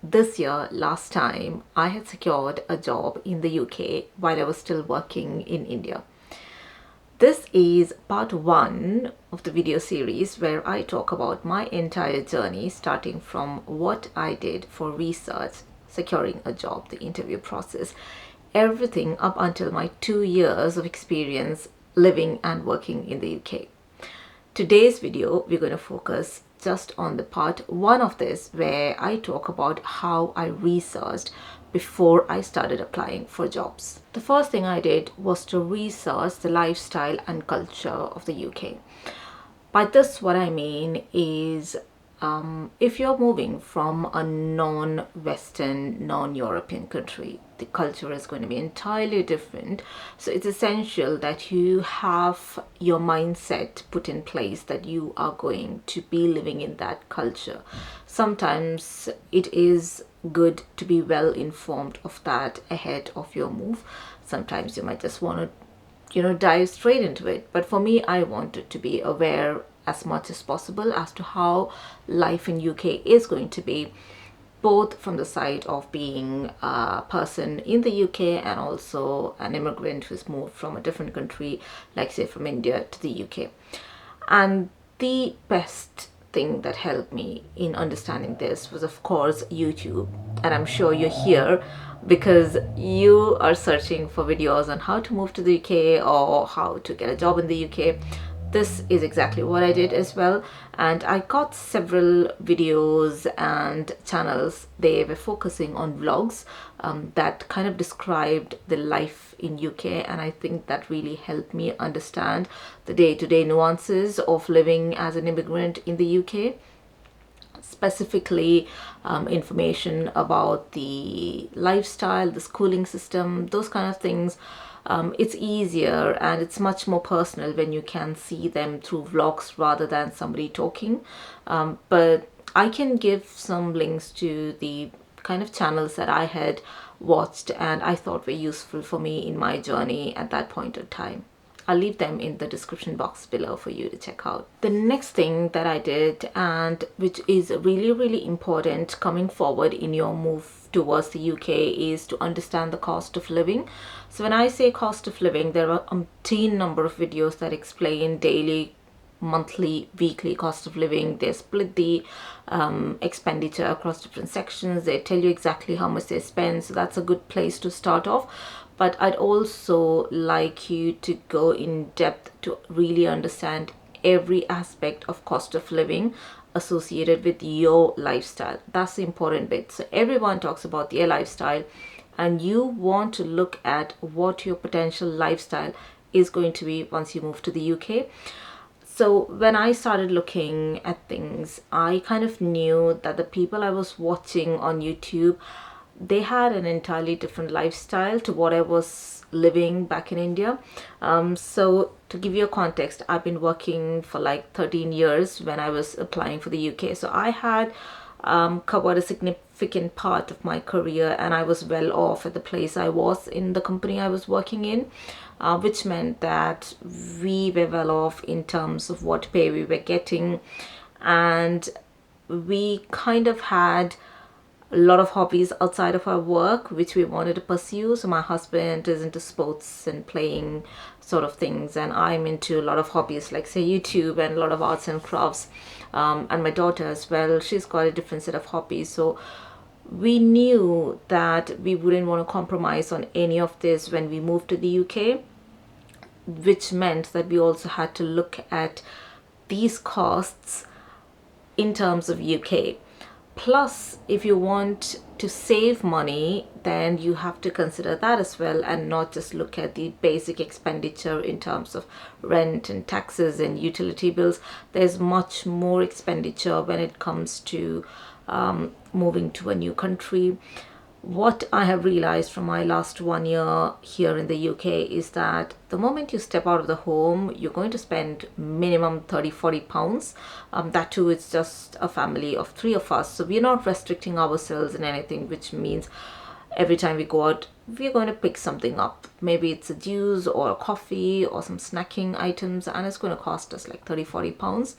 this year, last time, I had secured a job in the UK while I was still working in India. This is part one of the video series where I talk about my entire journey, starting from what I did for research, securing a job, the interview process, everything up until my 2 years of experience living and working in the UK. Today's video, we're going to focus just on the part one of this, where I talk about how I researched before I started applying for jobs. The first thing I did was to research the lifestyle and culture of the UK. By this, what I mean is if you're moving from a non-Western, non-European country, the culture is going to be entirely different. So it's essential that you have your mindset put in place that you are going to be living in that culture. Sometimes it is good to be well informed of that ahead of your move. Sometimes you might just want to dive straight into it, but for me, I wanted to be aware as much as possible as to how life in UK is going to be, both from the side of being a person in the UK and also an immigrant who's moved from a different country, like say from India to the UK. And the best thing that helped me in understanding this was, of course, YouTube. And I'm sure you're here because you are searching for videos on how to move to the UK or how to get a job in the UK. This is exactly what I did as well, and I got several videos and channels. They were focusing on vlogs that kind of described the life in UK, and I think that really helped me understand the day-to-day nuances of living as an immigrant in the UK. Specifically, information about the lifestyle, the schooling system, those kind of things. It's easier and it's much more personal when you can see them through vlogs rather than somebody talking. But I can give some links to the kind of channels that I had watched and I thought were useful for me in my journey at that point in time. I'll leave them in the description box below for you to check out. The next thing that I did, and which is really, really important coming forward in your move towards the UK, is to understand the cost of living. So when I say cost of living, there are a teen number of videos that explain daily, monthly, weekly cost of living. They split the expenditure across different sections. They tell you exactly how much they spend, so that's a good place to start off. But I'd also like you to go in depth to really understand every aspect of cost of living associated with your lifestyle. That's the important bit. So everyone talks about their lifestyle, and you want to look at what your potential lifestyle is going to be once you move to the UK. So when I started looking at things, I kind of knew that the people I was watching on YouTube, they had an entirely different lifestyle to what I was living back in India. So to give you a context, I've been working for like 13 years when I was applying for the UK. So I had covered a significant part of my career, and I was well off at the place I was in the company I was working in, which meant that we were well off in terms of what pay we were getting, and we kind of had a lot of hobbies outside of our work which we wanted to pursue. So my husband is into sports and playing sort of things, and I'm into a lot of hobbies like say YouTube and a lot of arts and crafts, and my daughter as well, she's got a different set of hobbies. So we knew that we wouldn't want to compromise on any of this when we moved to the UK, which meant that we also had to look at these costs in terms of UK. Plus, if you want to save money, then you have to consider that as well, and not just look at the basic expenditure in terms of rent and taxes and utility bills. There's much more expenditure when it comes to moving to a new country. What I have realized from my last 1 year here in the UK is that the moment you step out of the home, you're going to spend minimum 30-40 pounds. That too, it's just a family of 3 of us. So we're not restricting ourselves in anything, which means every time we go out, we're going to pick something up. Maybe it's a juice or a coffee or some snacking items, and it's going to cost us like 30-40 pounds.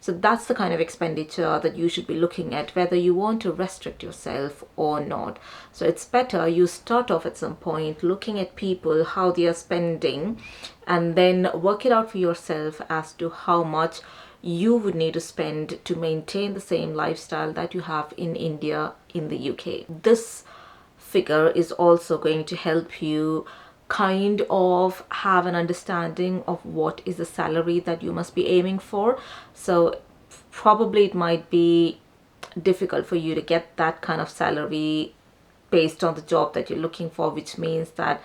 So that's the kind of expenditure that you should be looking at, whether you want to restrict yourself or not. So it's better you start off at some point looking at people, how they are spending, and then work it out for yourself as to how much you would need to spend to maintain the same lifestyle that you have in India, in the UK. This figure is also going to help you kind of have an understanding of what is the salary that you must be aiming for. So probably it might be difficult for you to get that kind of salary based on the job that you're looking for, which means that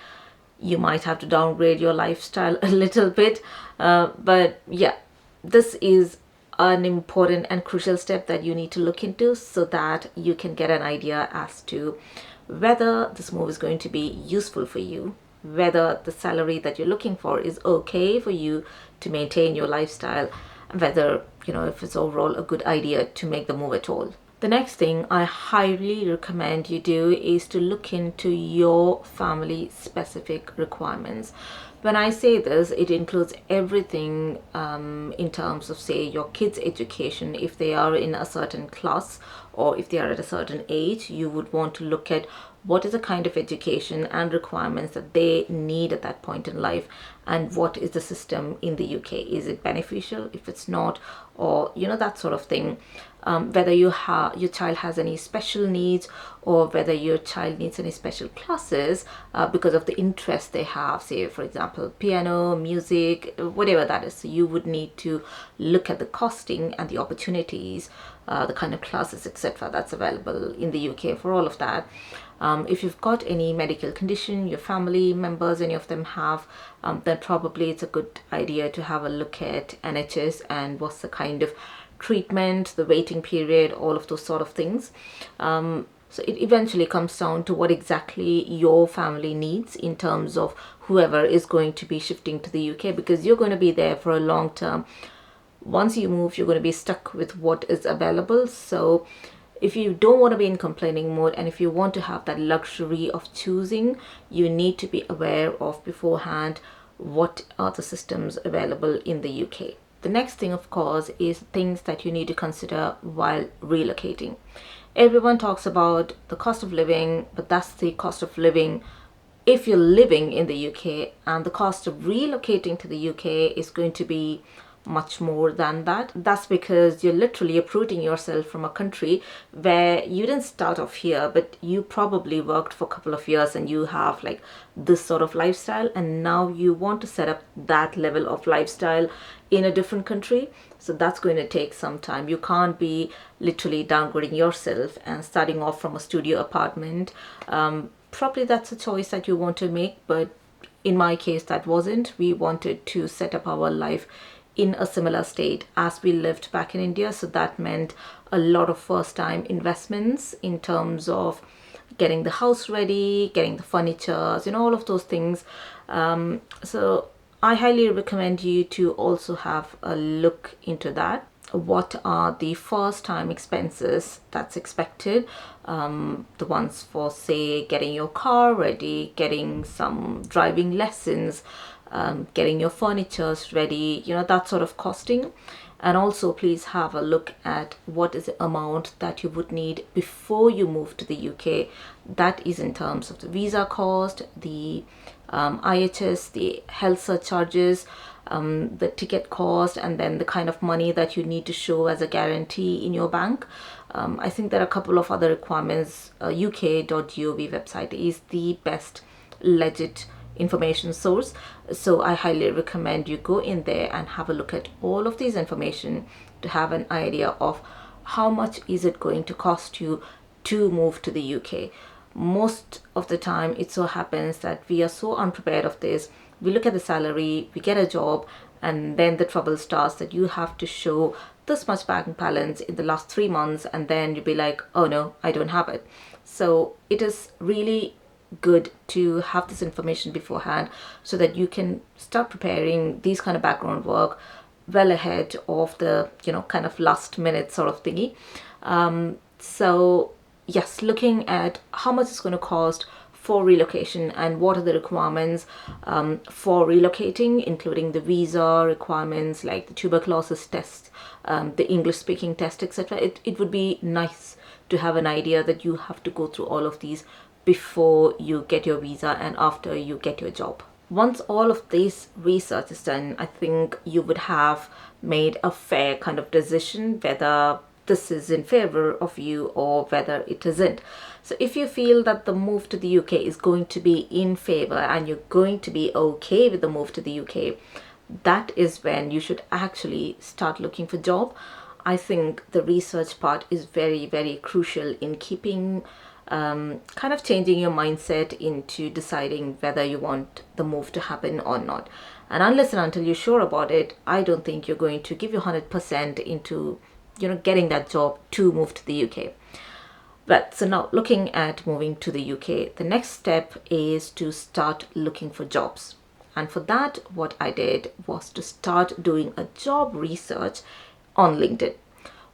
you might have to downgrade your lifestyle a little bit. But yeah, this is an important and crucial step that you need to look into so that you can get an idea as to whether this move is going to be useful for you, whether the salary that you're looking for is okay for you to maintain your lifestyle, and whether, if it's overall a good idea to make the move at all. The next thing I highly recommend you do is to look into your family specific requirements. When I say this, it includes everything in terms of, say, your kids' education. If they are in a certain class or if they are at a certain age, you would want to look at what is the kind of education and requirements that they need at that point in life, and what is the system in the UK. Is it beneficial? If it's not, or that sort of thing. Whether your child has any special needs, or whether your child needs any special classes because of the interest they have, say for example piano, music, whatever that is. So you would need to look at the costing and the opportunities, the kind of classes, etc., that's available in the UK for all of that. If you've got any medical condition, your family members, any of them have, then probably it's a good idea to have a look at NHS and what's the kind of treatment, the waiting period, all of those sort of things. So it eventually comes down to what exactly your family needs in terms of whoever is going to be shifting to the UK, because you're going to be there for a long term. Once you move, you're going to be stuck with what is available. So if you don't want to be in complaining mode, and if you want to have that luxury of choosing, you need to be aware of beforehand what are the systems available in the UK. The next thing, of course, is things that you need to consider while relocating. Everyone talks about the cost of living, but that's the cost of living if you're living in the UK, and the cost of relocating to the UK is going to be much more than that. That's because you're literally uprooting yourself from a country where you didn't start off here, but you probably worked for a couple of years and you have like this sort of lifestyle, and now you want to set up that level of lifestyle in a different country. So that's going to take some time. You can't be literally downgrading yourself and starting off from a studio apartment. Probably that's a choice that you want to make, but in my case that wasn't. We wanted to set up our life in a similar state as we lived back in India. So that meant a lot of first time investments in terms of getting the house ready, getting the furniture, all of those things. So I highly recommend you to also have a look into that. What are the first time expenses that's expected? The ones for, say, getting your car ready, getting some driving lessons, getting your furnitures ready, that sort of costing. And also please have a look at what is the amount that you would need before you move to the UK. That is in terms of the visa cost, the IHS, the health surcharges, the ticket cost, and then the kind of money that you need to show as a guarantee in your bank. I think there are a couple of other requirements. UK.gov website is the best legit information source, so I highly recommend you go in there and have a look at all of these information to have an idea of how much is it going to cost you to move to the UK. Most of the time it so happens that we are so unprepared of this. We look at the salary, we get a job, and then the trouble starts that you have to show this much bank balance in the last 3 months, and then you'll be like, oh no, I don't have it. So it is really good to have this information beforehand so that you can start preparing these kind of background work well ahead of the kind of last minute sort of thingy. So yes, looking at how much it's going to cost for relocation and what are the requirements for relocating, including the visa requirements like the tuberculosis test, the English speaking test, etc. It would be nice to have an idea that you have to go through all of these before you get your visa and after you get your job. Once all of this research is done, I think you would have made a fair kind of decision whether this is in favor of you or whether it isn't. So if you feel that the move to the UK is going to be in favor and you're going to be okay with the move to the UK, that is when you should actually start looking for a job. I think the research part is very, very crucial in keeping kind of changing your mindset into deciding whether you want the move to happen or not. And unless and until you're sure about it, I don't think you're going to give your 100% into, getting that job to move to the UK. But so now looking at moving to the UK, the next step is to start looking for jobs. And for that, what I did was to start doing a job research on LinkedIn.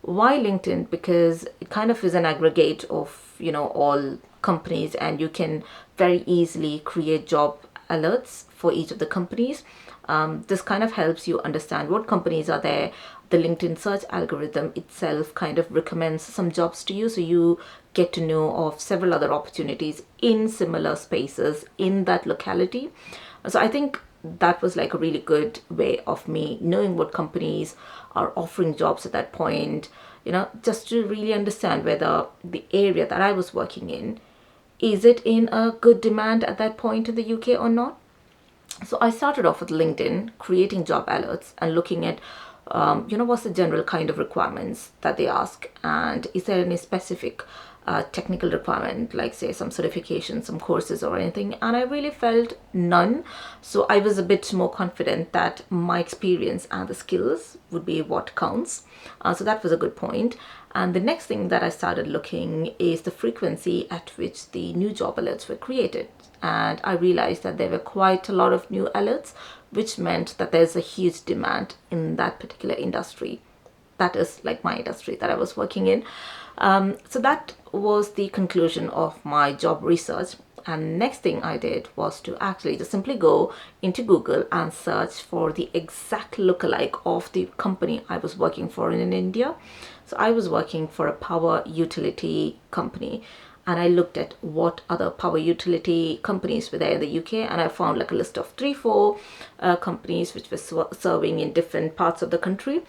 Why LinkedIn? Because it kind of is an aggregate of, all companies, and you can very easily create job alerts for each of the companies. This kind of helps you understand what companies are there. The LinkedIn search algorithm itself kind of recommends some jobs to you, so you get to know of several other opportunities in similar spaces in that locality. So I think that was like a really good way of me knowing what companies are offering jobs at that point, just to really understand whether the area that I was working in, is it in a good demand at that point in the UK or not. So I started off with LinkedIn, creating job alerts and looking at, what's the general kind of requirements that they ask, and is there any specific technical requirement, like say some certification, some courses or anything. And I really felt none. So I was a bit more confident that my experience and the skills would be what counts. So that was a good point. And the next thing that I started looking is the frequency at which the new job alerts were created. And I realized that there were quite a lot of new alerts, which meant that there's a huge demand in that particular industry. That is like my industry that I was working in. So that was the conclusion of my job research. And next thing I did was to actually just simply go into Google and search for the exact lookalike of the company I was working for in India. So I was working for a power utility company, and I looked at what other power utility companies were there in the UK, and I found like a list of 3-4 companies which were serving in different parts of the country.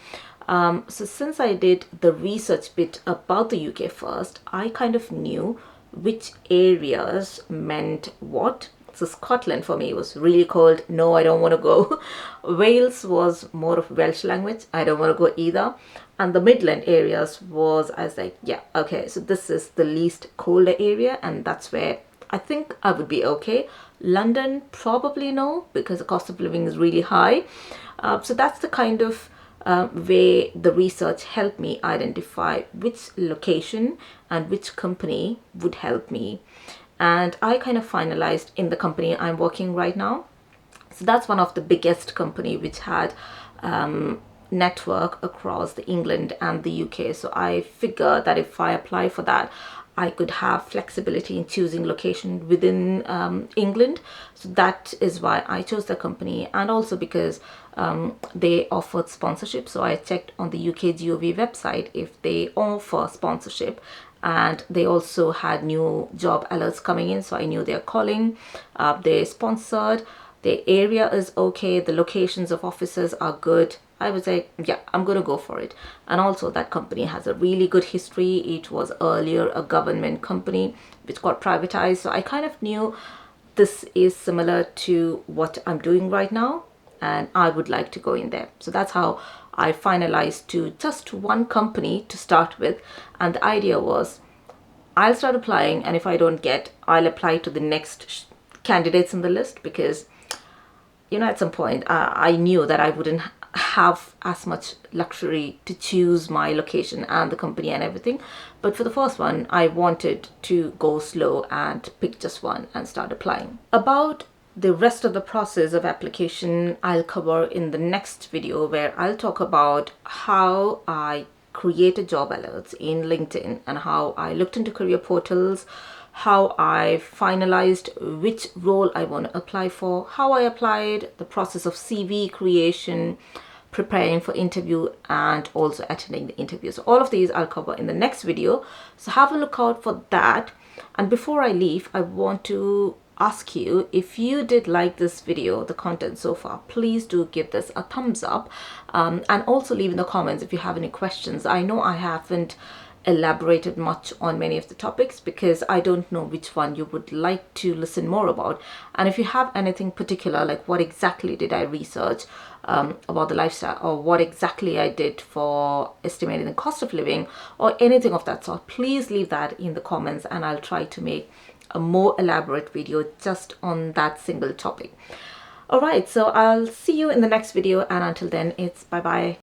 So since I did the research bit about the UK first, I kind of knew which areas meant what. So Scotland for me was really cold. No, I don't want to go. Wales was more of Welsh language. I don't want to go either. And the Midland areas was, I was like, yeah, okay, so this is the least colder area, and that's where I think I would be okay. London, probably no, because the cost of living is really high. So that's the kind of way the research helped me identify which location and which company would help me. And I kind of finalized in the company I'm working right now. So that's one of the biggest company which had network across the England and the UK. So I figure that if I apply for that, I could have flexibility in choosing location within England. So that is why I chose the company, and also because they offered sponsorship. So I checked on the UK GOV website if they offer sponsorship, and they also had new job alerts coming in. So I knew they're calling, they're sponsored, the area is okay, the locations of offices are good. I was like, yeah, I'm going to go for it. And also that company has a really good history. It was earlier a government company which got privatized. So I kind of knew this is similar to what I'm doing right now, and I would like to go in there. So that's how I finalized to just one company to start with. And the idea was I'll start applying, and if I don't get, I'll apply to the next candidates in the list, because at some point I knew that I wouldn't have as much luxury to choose my location and the company and everything. But for the first one, I wanted to go slow and pick just one and start applying. About the rest of the process of application, I'll cover in the next video, where I'll talk about how I created job alerts in LinkedIn, and how I looked into career portals, how I finalized which role I want to apply for, how I applied, the process of CV creation, preparing for interview, and also attending the interview. So all of these I'll cover in the next video, so have a look out for that. And before I leave, I want to ask you, if you did like this video, the content so far, please do give this a thumbs up, and also leave in the comments if you have any questions. I know I haven't elaborated much on many of the topics because I don't know which one you would like to listen more about. And if you have anything particular, like what exactly did I research about the lifestyle, or what exactly I did for estimating the cost of living, or anything of that sort, please leave that in the comments, and I'll try to make a more elaborate video just on that single topic. All right, so I'll see you in the next video, and until then, it's bye bye.